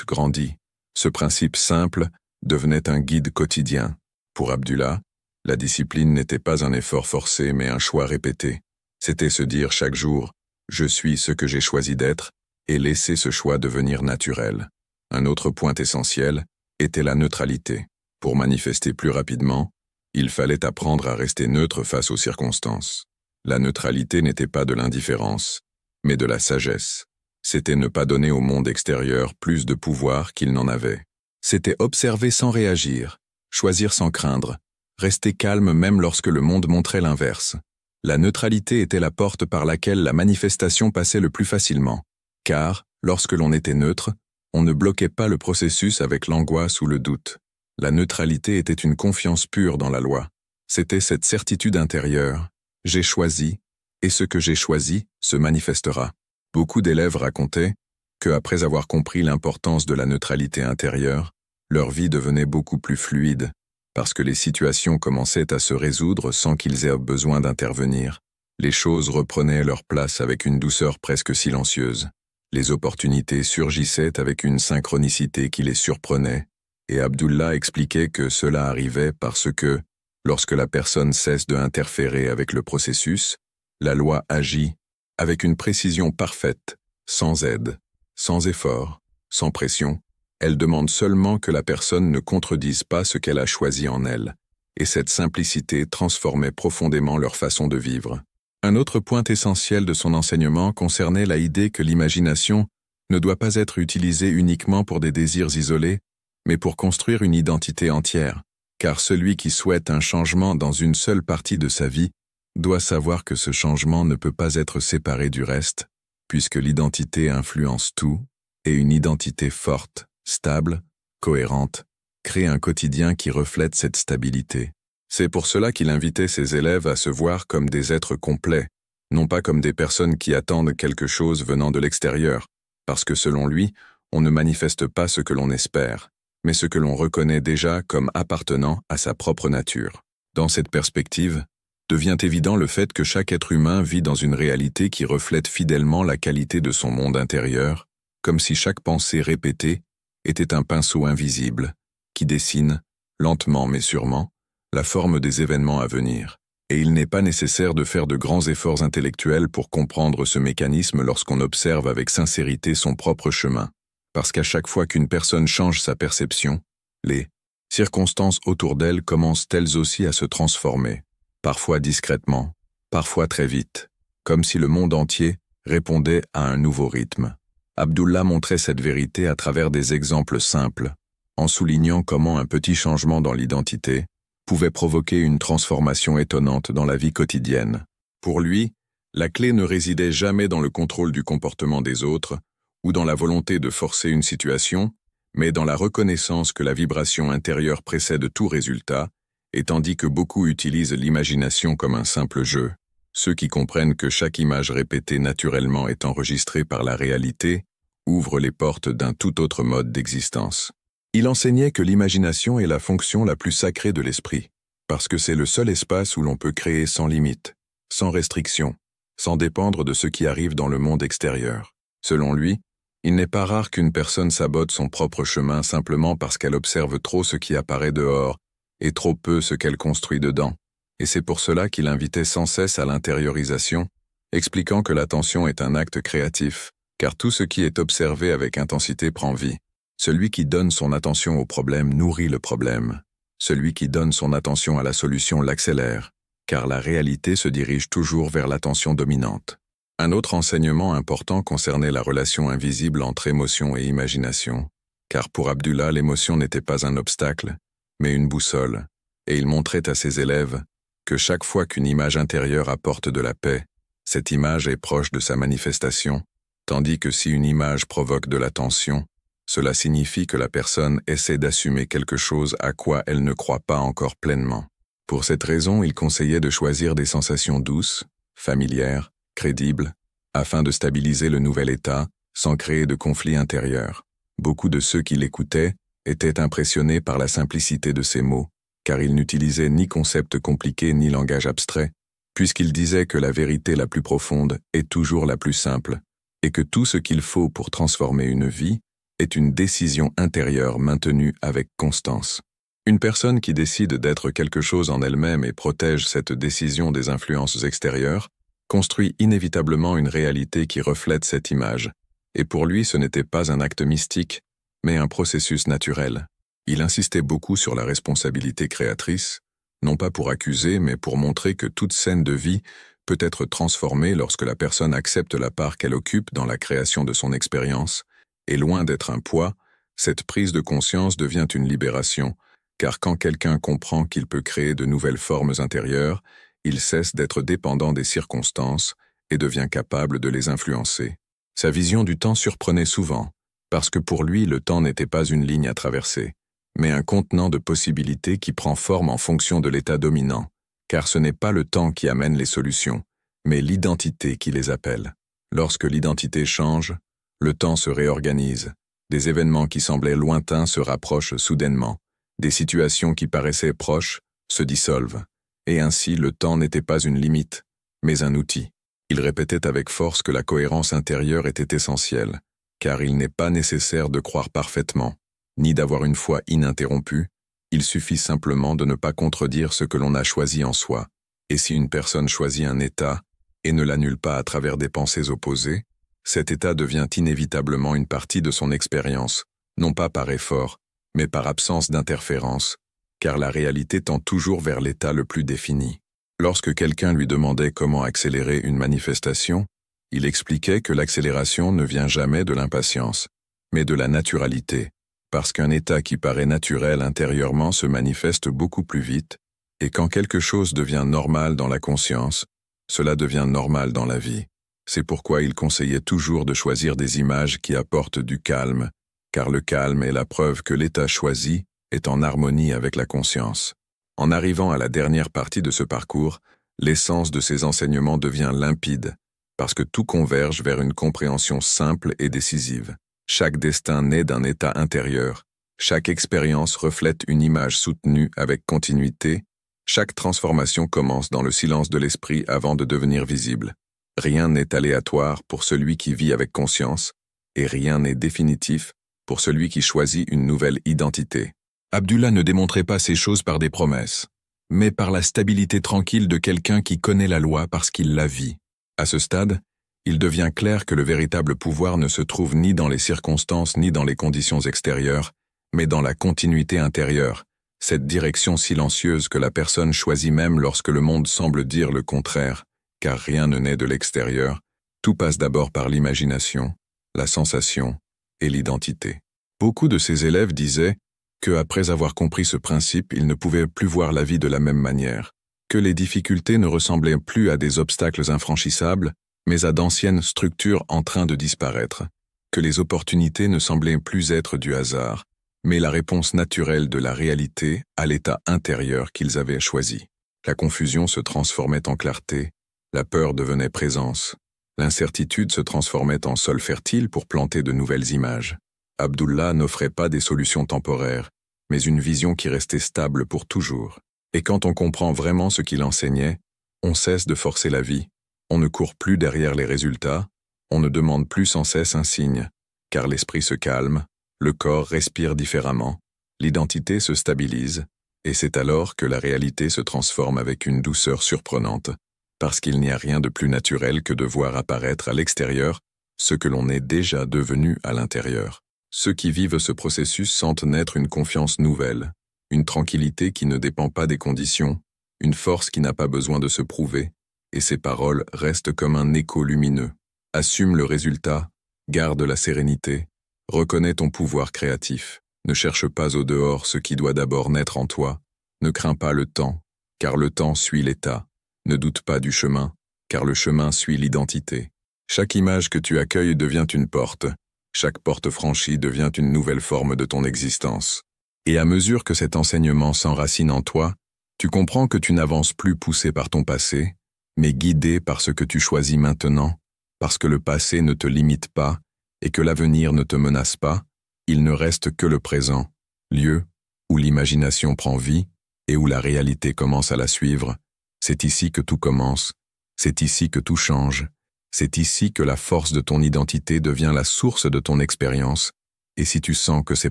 grandit. Ce principe simple devenait un guide quotidien. Pour Abdullah, la discipline n'était pas un effort forcé mais un choix répété. C'était se dire chaque jour « je suis ce que j'ai choisi d'être » et laisser ce choix devenir naturel. Un autre point essentiel était la neutralité. Pour manifester plus rapidement, il fallait apprendre à rester neutre face aux circonstances. La neutralité n'était pas de l'indifférence, mais de la sagesse. C'était ne pas donner au monde extérieur plus de pouvoir qu'il n'en avait. C'était observer sans réagir, choisir sans craindre, rester calme même lorsque le monde montrait l'inverse. La neutralité était la porte par laquelle la manifestation passait le plus facilement, car, lorsque l'on était neutre, on ne bloquait pas le processus avec l'angoisse ou le doute. La neutralité était une confiance pure dans la loi. C'était cette certitude intérieure. J'ai choisi, et ce que j'ai choisi se manifestera. Beaucoup d'élèves racontaient que, après avoir compris l'importance de la neutralité intérieure, leur vie devenait beaucoup plus fluide, parce que les situations commençaient à se résoudre sans qu'ils aient besoin d'intervenir. Les choses reprenaient leur place avec une douceur presque silencieuse. Les opportunités surgissaient avec une synchronicité qui les surprenait, et Abdullah expliquait que cela arrivait parce que, lorsque la personne cesse de interférer avec le processus, la loi agit avec une précision parfaite, sans aide, sans effort, sans pression. Elle demande seulement que la personne ne contredise pas ce qu'elle a choisi en elle, et cette simplicité transformait profondément leur façon de vivre. Un autre point essentiel de son enseignement concernait la idée que l'imagination ne doit pas être utilisée uniquement pour des désirs isolés, mais pour construire une identité entière, car celui qui souhaite un changement dans une seule partie de sa vie doit savoir que ce changement ne peut pas être séparé du reste, puisque l'identité influence tout, et une identité forte, stable, cohérente, crée un quotidien qui reflète cette stabilité. C'est pour cela qu'il invitait ses élèves à se voir comme des êtres complets, non pas comme des personnes qui attendent quelque chose venant de l'extérieur, parce que selon lui, on ne manifeste pas ce que l'on espère, mais ce que l'on reconnaît déjà comme appartenant à sa propre nature. Dans cette perspective, devient évident le fait que chaque être humain vit dans une réalité qui reflète fidèlement la qualité de son monde intérieur, comme si chaque pensée répétée était un pinceau invisible, qui dessine, lentement mais sûrement, la forme des événements à venir. Et il n'est pas nécessaire de faire de grands efforts intellectuels pour comprendre ce mécanisme lorsqu'on observe avec sincérité son propre chemin. Parce qu'à chaque fois qu'une personne change sa perception, les circonstances autour d'elle commencent elles aussi à se transformer, parfois discrètement, parfois très vite, comme si le monde entier répondait à un nouveau rythme. Abdullah montrait cette vérité à travers des exemples simples, en soulignant comment un petit changement dans l'identité pouvait provoquer une transformation étonnante dans la vie quotidienne. Pour lui, la clé ne résidait jamais dans le contrôle du comportement des autres, ou dans la volonté de forcer une situation, mais dans la reconnaissance que la vibration intérieure précède tout résultat, et tandis que beaucoup utilisent l'imagination comme un simple jeu, ceux qui comprennent que chaque image répétée naturellement est enregistrée par la réalité ouvrent les portes d'un tout autre mode d'existence. Il enseignait que l'imagination est la fonction la plus sacrée de l'esprit. Parce que c'est le seul espace où l'on peut créer sans limite, sans restriction, sans dépendre de ce qui arrive dans le monde extérieur. Selon lui, il n'est pas rare qu'une personne sabote son propre chemin simplement parce qu'elle observe trop ce qui apparaît dehors et trop peu ce qu'elle construit dedans. Et c'est pour cela qu'il invitait sans cesse à l'intériorisation, expliquant que l'attention est un acte créatif, car tout ce qui est observé avec intensité prend vie. Celui qui donne son attention au problème nourrit le problème. Celui qui donne son attention à la solution l'accélère, car la réalité se dirige toujours vers l'attention dominante. Un autre enseignement important concernait la relation invisible entre émotion et imagination, car pour Abdullah, l'émotion n'était pas un obstacle, mais une boussole, et il montrait à ses élèves que chaque fois qu'une image intérieure apporte de la paix, cette image est proche de sa manifestation, tandis que si une image provoque de la tension, cela signifie que la personne essaie d'assumer quelque chose à quoi elle ne croit pas encore pleinement. Pour cette raison, il conseillait de choisir des sensations douces, familières, crédibles, afin de stabiliser le nouvel état sans créer de conflit intérieur. Beaucoup de ceux qui l'écoutaient étaient impressionnés par la simplicité de ses mots, car il n'utilisait ni concept compliqué ni langage abstrait, puisqu'il disait que la vérité la plus profonde est toujours la plus simple, et que tout ce qu'il faut pour transformer une vie est une décision intérieure maintenue avec constance. Une personne qui décide d'être quelque chose en elle-même et protège cette décision des influences extérieures construit inévitablement une réalité qui reflète cette image, et pour lui ce n'était pas un acte mystique, mais un processus naturel. Il insistait beaucoup sur la responsabilité créatrice, non pas pour accuser, mais pour montrer que toute scène de vie peut être transformée lorsque la personne accepte la part qu'elle occupe dans la création de son expérience, et loin d'être un poids, cette prise de conscience devient une libération, car quand quelqu'un comprend qu'il peut créer de nouvelles formes intérieures, il cesse d'être dépendant des circonstances et devient capable de les influencer. Sa vision du temps surprenait souvent, parce que pour lui le temps n'était pas une ligne à traverser, mais un contenant de possibilités qui prend forme en fonction de l'état dominant, car ce n'est pas le temps qui amène les solutions, mais l'identité qui les appelle. Lorsque l'identité change, le temps se réorganise, des événements qui semblaient lointains se rapprochent soudainement, des situations qui paraissaient proches se dissolvent, et ainsi le temps n'était pas une limite, mais un outil. Il répétait avec force que la cohérence intérieure était essentielle, car il n'est pas nécessaire de croire parfaitement, ni d'avoir une foi ininterrompue, il suffit simplement de ne pas contredire ce que l'on a choisi en soi, et si une personne choisit un état et ne l'annule pas à travers des pensées opposées, cet état devient inévitablement une partie de son expérience, non pas par effort, mais par absence d'interférence, car la réalité tend toujours vers l'état le plus défini. Lorsque quelqu'un lui demandait comment accélérer une manifestation, il expliquait que l'accélération ne vient jamais de l'impatience, mais de la naturalité, parce qu'un état qui paraît naturel intérieurement se manifeste beaucoup plus vite, et quand quelque chose devient normal dans la conscience, cela devient normal dans la vie. C'est pourquoi il conseillait toujours de choisir des images qui apportent du calme, car le calme est la preuve que l'état choisi est en harmonie avec la conscience. En arrivant à la dernière partie de ce parcours, l'essence de ces enseignements devient limpide, parce que tout converge vers une compréhension simple et décisive. Chaque destin naît d'un état intérieur, chaque expérience reflète une image soutenue avec continuité, chaque transformation commence dans le silence de l'esprit avant de devenir visible. Rien n'est aléatoire pour celui qui vit avec conscience, et rien n'est définitif pour celui qui choisit une nouvelle identité. Abdullah ne démontrait pas ces choses par des promesses, mais par la stabilité tranquille de quelqu'un qui connaît la loi parce qu'il la vit. À ce stade, il devient clair que le véritable pouvoir ne se trouve ni dans les circonstances ni dans les conditions extérieures, mais dans la continuité intérieure, cette direction silencieuse que la personne choisit même lorsque le monde semble dire le contraire, car rien ne naît de l'extérieur, tout passe d'abord par l'imagination, la sensation et l'identité. Beaucoup de ses élèves disaient que, après avoir compris ce principe, ils ne pouvaient plus voir la vie de la même manière, que les difficultés ne ressemblaient plus à des obstacles infranchissables, mais à d'anciennes structures en train de disparaître, que les opportunités ne semblaient plus être du hasard, mais la réponse naturelle de la réalité à l'état intérieur qu'ils avaient choisi. La confusion se transformait en clarté, la peur devenait présence, l'incertitude se transformait en sol fertile pour planter de nouvelles images. Abdullah n'offrait pas des solutions temporaires, mais une vision qui restait stable pour toujours. Et quand on comprend vraiment ce qu'il enseignait, on cesse de forcer la vie, on ne court plus derrière les résultats, on ne demande plus sans cesse un signe, car l'esprit se calme, le corps respire différemment, l'identité se stabilise, et c'est alors que la réalité se transforme avec une douceur surprenante, parce qu'il n'y a rien de plus naturel que de voir apparaître à l'extérieur ce que l'on est déjà devenu à l'intérieur. Ceux qui vivent ce processus sentent naître une confiance nouvelle, une tranquillité qui ne dépend pas des conditions, une force qui n'a pas besoin de se prouver, et ces paroles restent comme un écho lumineux. Assume le résultat, garde la sérénité, reconnais ton pouvoir créatif, ne cherche pas au dehors ce qui doit d'abord naître en toi, ne crains pas le temps, car le temps suit l'état, ne doute pas du chemin, car le chemin suit l'identité. Chaque image que tu accueilles devient une porte, chaque porte franchie devient une nouvelle forme de ton existence. Et à mesure que cet enseignement s'enracine en toi, tu comprends que tu n'avances plus poussé par ton passé, mais guidé par ce que tu choisis maintenant, parce que le passé ne te limite pas et que l'avenir ne te menace pas, il ne reste que le présent, lieu où l'imagination prend vie et où la réalité commence à la suivre. C'est ici que tout commence, c'est ici que tout change, c'est ici que la force de ton identité devient la source de ton expérience, et si tu sens que ces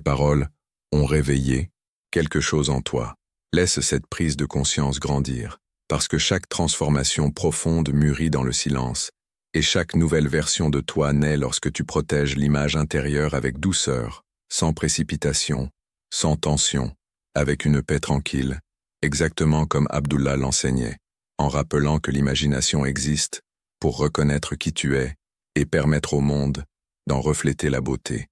paroles ont réveillé quelque chose en toi, laisse cette prise de conscience grandir, parce que chaque transformation profonde mûrit dans le silence, et chaque nouvelle version de toi naît lorsque tu protèges l'image intérieure avec douceur, sans précipitation, sans tension, avec une paix tranquille, exactement comme Abdullah l'enseignait, en rappelant que l'imagination existe pour reconnaître qui tu es et permettre au monde d'en refléter la beauté.